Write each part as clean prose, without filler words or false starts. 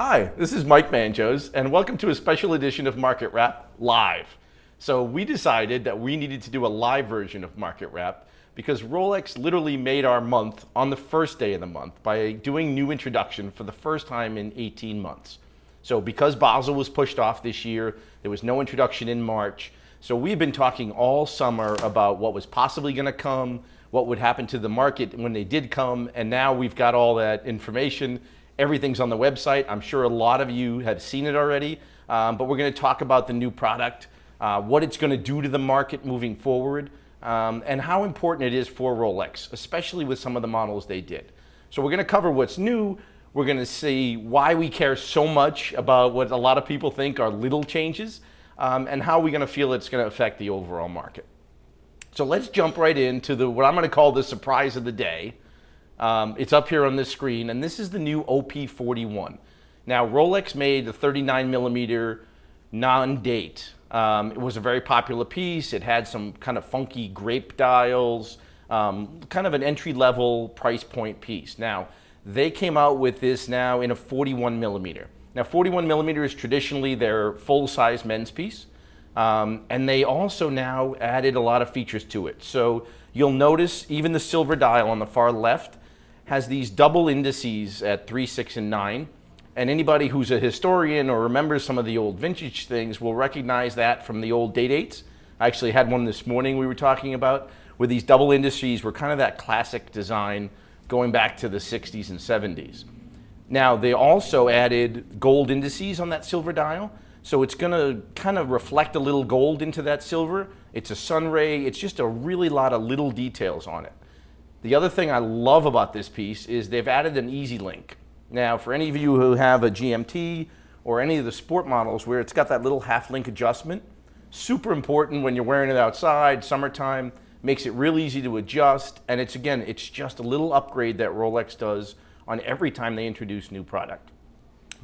Hi, this is Mike Manjos, and welcome to a special edition of Market Wrap Live. So we decided that we needed to do a live version of Market Wrap because Rolex literally made our month on the first day of the month by doing new introduction for the first time in 18 months. So because bezel was pushed off this year, there was no introduction in March. So we've been talking all summer about what was possibly going to come, what would happen to the market when they did come, and now we've got all that information. Everything's on the website. I'm sure a lot of you have seen it already, but we're going to talk about the new product, what it's going to do to the market moving forward, and how important it is for Rolex, especially with some of the models they did. So we're going to cover what's new. We're going to see why we care so much about what a lot of people think are little changes, and how we're going to feel it's going to affect the overall market. So let's jump right into what I'm going to call the surprise of the day. It's up here on this screen, and this is the new OP41. Now, Rolex made the 39 millimeter non-date. It was a very popular piece. It had some kind of funky grape dials, kind of an entry-level price point piece. Now, they came out with this now in a 41 millimeter. Now, 41 millimeter is traditionally their full-size men's piece, and they also now added a lot of features to it. So you'll notice even the silver dial on the far left has these double indices at 3, 6, and 9. And anybody who's a historian or remembers some of the old vintage things will recognize that from the old date-dates. I actually had one this morning we were talking about, where these double indices were kind of that classic design going back to the 60s and 70s. Now, they also added gold indices on that silver dial, so it's going to kind of reflect a little gold into that silver. It's a sun ray. It's just a really lot of little details on it. The other thing I love about this piece is they've added an easy link. Now, for any of you who have a GMT or any of the sport models where it's got that little half link adjustment, super important when you're wearing it outside, summertime, makes it real easy to adjust. And it's just a little upgrade that Rolex does on every time they introduce new product.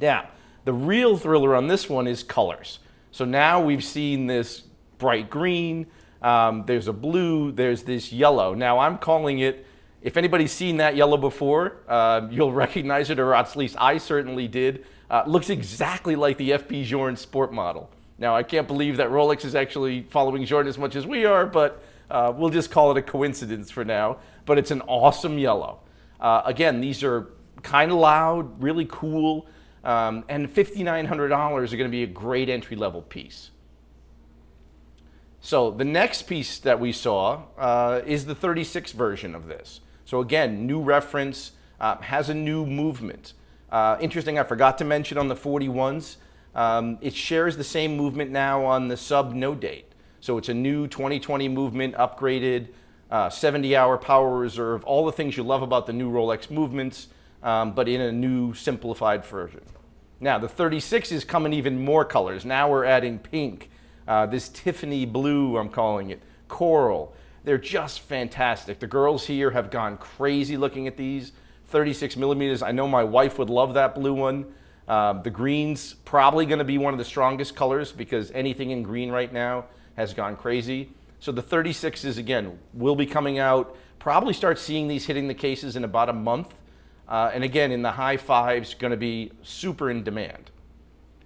Now, the real thriller on this one is colors. So now we've seen this bright green, there's a blue, there's this yellow. Now I'm calling it, if anybody's seen that yellow before, you'll recognize it, or at least I certainly did. Looks exactly like the FP Journe sport model. Now I can't believe that Rolex is actually following Journe as much as we are, but we'll just call it a coincidence for now. But it's an awesome yellow. Again, these are kind of loud, really cool, and $5,900 are going to be a great entry-level piece. So the next piece that we saw is the 36 version of this. So again, new reference, has a new movement. Interesting, I forgot to mention on the 41s, it shares the same movement now on the sub no date. So it's a new 2020 movement, upgraded, 70-hour power reserve, all the things you love about the new Rolex movements, but in a new simplified version. Now the 36 is coming even more colors. Now we're adding pink, this Tiffany blue, I'm calling it, coral. They're just fantastic. The girls here have gone crazy looking at these 36 millimeters. I know my wife would love that blue one. The green's probably going to be one of the strongest colors because anything in green right now has gone crazy. So the 36s, again, will be coming out. Probably start seeing these hitting the cases in about a month. And again, in the high fives, going to be super in demand.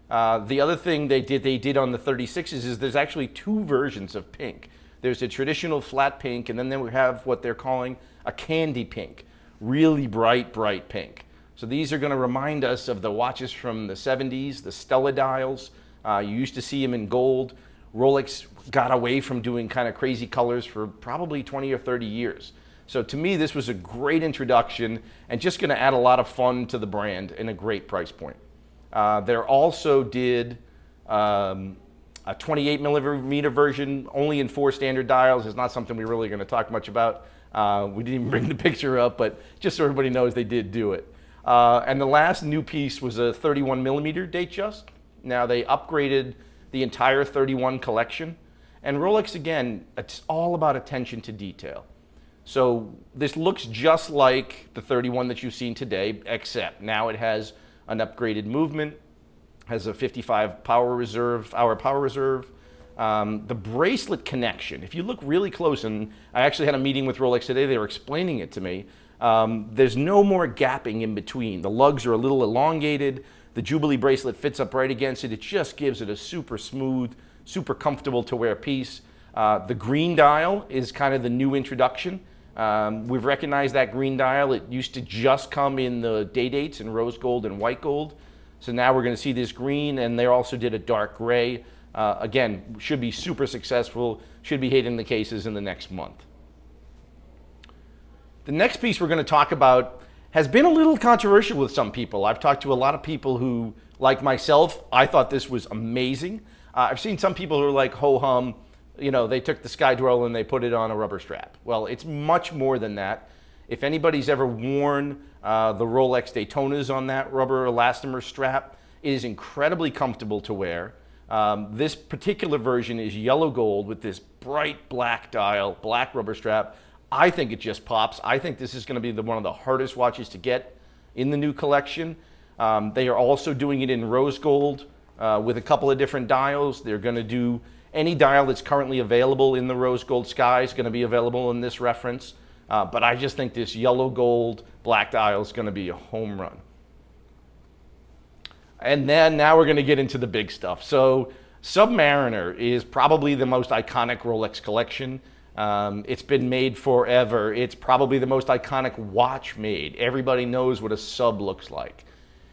The other thing they did on the 36s is there's actually two versions of pink. There's a traditional flat pink, and then we have what they're calling a candy pink, really bright, bright pink. So these are going to remind us of the watches from the 70s, the Stella dials. You used to see them in gold. Rolex got away from doing kind of crazy colors for probably 20 or 30 years. So to me, this was a great introduction and just going to add a lot of fun to the brand and a great price point. They also did a 28 millimeter version, only in 4 standard dials. It's not something we're really going to talk much about. We didn't even bring the picture up, but just so everybody knows they did do it. And the last new piece was a 31 millimeter Datejust. Now they upgraded the entire 31 collection. And Rolex, again, it's all about attention to detail. So this looks just like the 31 that you've seen today, except now it has an upgraded movement, has a 55 power reserve. The bracelet connection, if you look really close, and I actually had a meeting with Rolex today, they were explaining it to me, there's no more gapping in between. The lugs are a little elongated. The Jubilee bracelet fits up right against it. It just gives it a super smooth, super comfortable to wear piece. The green dial is kind of the new introduction. We've recognized that green dial. It used to just come in the day dates in rose gold and white gold. So now we're going to see this green, and they also did a dark gray. Again, should be super successful, should be hitting the cases in the next month. The next piece we're going to talk about has been a little controversial with some people. I've talked to a lot of people who, like myself, I thought this was amazing. I've seen some people who are like, ho-hum, you know, they took the Sky Dweller and they put it on a rubber strap. Well, it's much more than that. If anybody's ever worn the Rolex Daytonas on that rubber elastomer strap, it is incredibly comfortable to wear. This particular version is yellow gold with this bright black dial, black rubber strap. I think it just pops. I think this is going to be one of the hardest watches to get in the new collection. They are also doing it in rose gold with a couple of different dials. They're going to do any dial that's currently available in the rose gold sky is going to be available in this reference. But I just think this yellow gold black dial is going to be a home run. And then now we're going to get into the big stuff. So Submariner is probably the most iconic Rolex collection. It's been made forever. It's probably the most iconic watch made. Everybody knows what a sub looks like.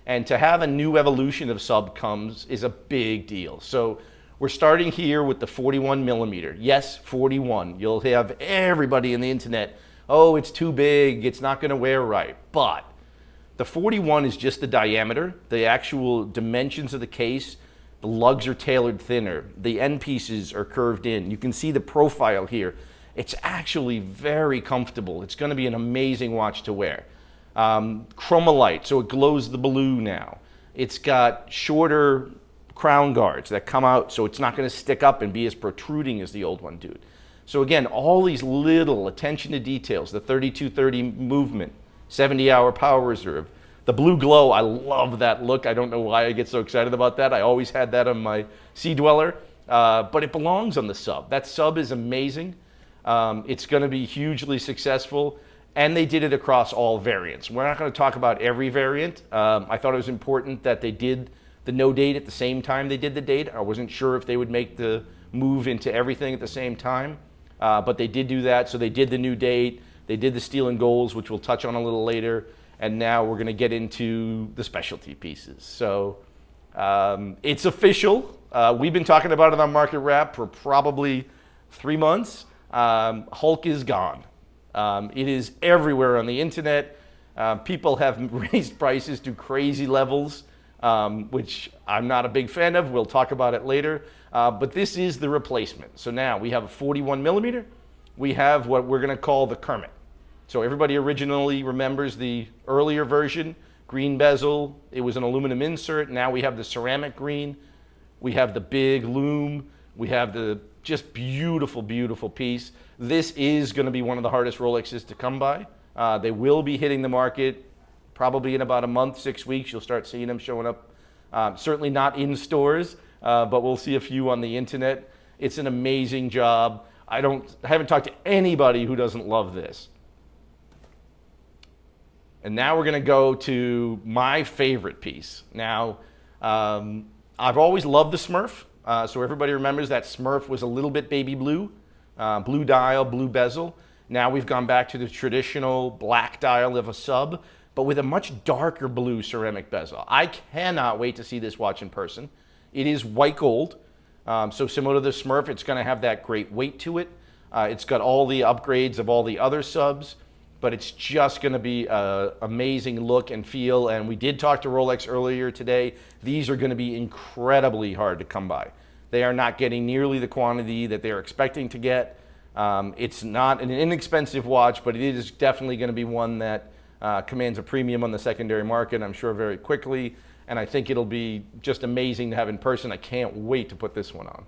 And to have a new evolution of sub comes is a big deal. So we're starting here with the 41 millimeter. Yes, 41. You'll have everybody in the internet, oh, it's too big, it's not going to wear right. But the 41 is just the diameter, the actual dimensions of the case. The lugs are tailored thinner. The end pieces are curved in. You can see the profile here. It's actually very comfortable. It's going to be an amazing watch to wear. Chromolite, so it glows the blue now. It's got shorter crown guards that come out, so it's not going to stick up and be as protruding as the old one did. So again, all these little attention to details, the 3230 movement, 70-hour power reserve, the blue glow, I love that look. I don't know why I get so excited about that. I always had that on my Sea Dweller, but it belongs on the sub. That sub is amazing. It's going to be hugely successful, and they did it across all variants. We're not going to talk about every variant. I thought it was important that they did the no date at the same time they did the date. I wasn't sure if they would make the move into everything at the same time, but they did do that. So they did the new date, they did the steel and golds, which we'll touch on a little later, and now we're going to get into the specialty pieces. So it's official. We've been talking about it on Market Wrap for probably 3 months. Hulk is gone. It is everywhere on the internet. People have raised prices to crazy levels, which I'm not a big fan of. We'll talk about it later. But this is the replacement. So now we have a 41 millimeter. We have what we're going to call the Kermit. So everybody originally remembers the earlier version, green bezel. It was an aluminum insert. Now we have the ceramic green. We have the big lume. We have the just beautiful, beautiful piece. This is going to be one of the hardest Rolexes to come by. They will be hitting the market probably in about a month, 6 weeks. You'll start seeing them showing up. Certainly not in stores, but we'll see a few on the internet. It's an amazing job. I haven't talked to anybody who doesn't love this. And now we're going to go to my favorite piece. Now, I've always loved the Smurf. So everybody remembers that Smurf was a little bit baby blue, blue dial, blue bezel. Now we've gone back to the traditional black dial of a sub, but with a much darker blue ceramic bezel. I cannot wait to see this watch in person. It is white gold. So similar to the Smurf, it's going to have that great weight to it. It's got all the upgrades of all the other subs, but it's just going to be an amazing look and feel. And we did talk to Rolex earlier today. These are going to be incredibly hard to come by. They are not getting nearly the quantity that they're expecting to get. It's not an inexpensive watch, but it is definitely going to be one that commands a premium on the secondary market, I'm sure, very quickly. And I think it'll be just amazing to have in person. I can't wait to put this one on.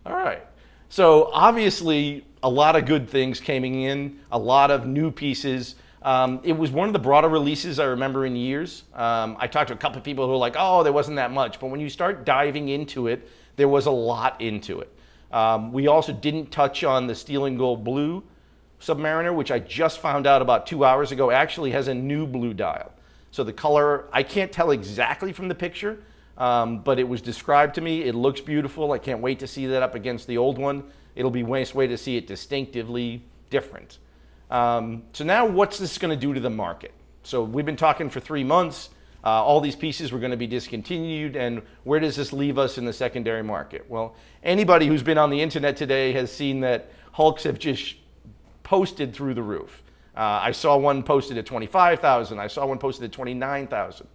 All right. So obviously, a lot of good things came in, a lot of new pieces. It was one of the broader releases I remember in years. I talked to a couple of people who were like, oh, there wasn't that much. But when you start diving into it, there was a lot into it. We also didn't touch on the steel and gold blue Submariner, which I just found out about 2 hours ago, actually has a new blue dial. So the color, I can't tell exactly from the picture, but it was described to me. It looks beautiful. I can't wait to see that up against the old one. It'll be a nice way to see it distinctively different. So now what's this going to do to the market? So we've been talking for 3 months. All these pieces were going to be discontinued, and where does this leave us in the secondary market? Well, anybody who's been on the internet today has seen that Hulks have just posted through the roof. I saw one posted at 25,000. I saw one posted at 29,000.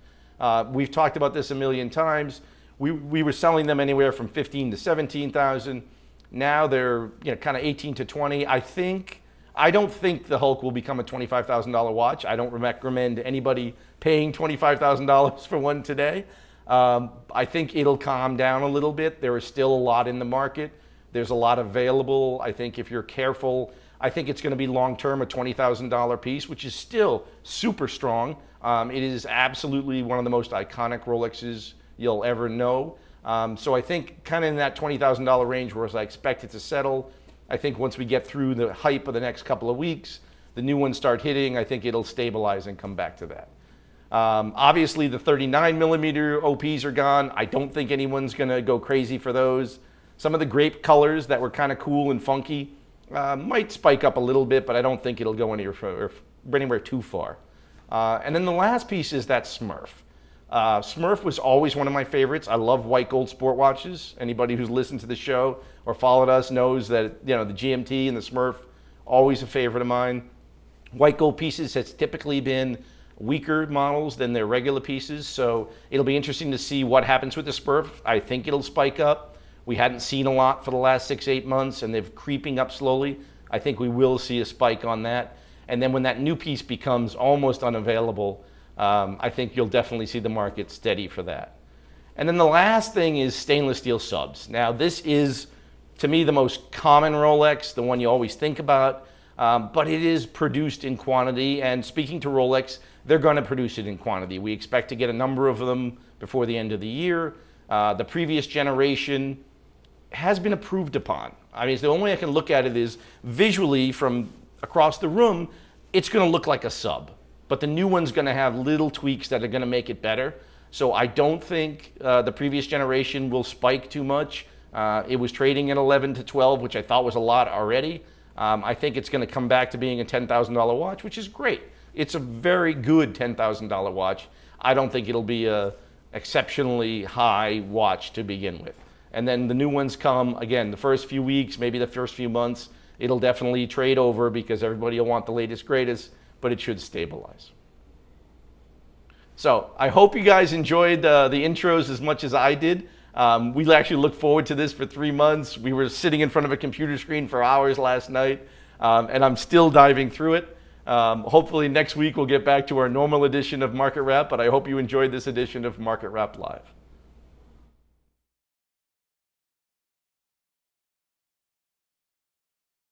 We've talked about this a million times. We were selling them anywhere from 15 to 17,000. Now they're kind of 18 to 20. I don't think the Hulk will become a $25,000 watch. I don't recommend anybody paying $25,000 for one today. I think it'll calm down a little bit. There is still a lot in the market. There's a lot available. I think if you're careful, I think it's going to be long-term a $20,000 piece, which is still super strong. It is absolutely one of the most iconic Rolexes you'll ever know. So I think kind of in that $20,000 range where I expect it to settle. I think once we get through the hype of the next couple of weeks, the new ones start hitting, I think it'll stabilize and come back to that. Obviously, the 39 millimeter OPs are gone. I don't think anyone's going to go crazy for those. Some of the grape colors that were kind of cool and funky might spike up a little bit, but I don't think it'll go anywhere too far. And then the last piece is that Smurf. Smurf was always one of my favorites. I love white gold sport watches. Anybody who's listened to the show or followed us knows that the GMT and the Smurf, always a favorite of mine. White gold pieces has typically been weaker models than their regular pieces, so it'll be interesting to see what happens with the Smurf. I think it'll spike up. We hadn't seen a lot for the last 6-8 months, and they're creeping up slowly. I think we will see a spike on that. And then when that new piece becomes almost unavailable, I think you'll definitely see the market steady for that. And then the last thing is stainless steel subs. Now this is, to me, the most common Rolex, the one you always think about, but it is produced in quantity, and speaking to Rolex, they're going to produce it in quantity. We expect to get a number of them before the end of the year. The previous generation has been approved upon. I mean, it's the only way I can look at it is visually from across the room, it's going to look like a sub. But the new one's going to have little tweaks that are going to make it better. So I don't think the previous generation will spike too much. It was trading at 11 to 12, which I thought was a lot already. I think it's going to come back to being a $10,000 watch, which is great. It's a very good $10,000 watch. I don't think it'll be a exceptionally high watch to begin with. And then the new ones come, again, the first few weeks, maybe the first few months, it'll definitely trade over because everybody will want the latest, greatest, but it should stabilize. So I hope you guys enjoyed the intros as much as I did. We actually looked forward to this for 3 months. We were sitting in front of a computer screen for hours last night, and I'm still diving through it. Hopefully next week we'll get back to our normal edition of Market Wrap, but I hope you enjoyed this edition of Market Wrap Live.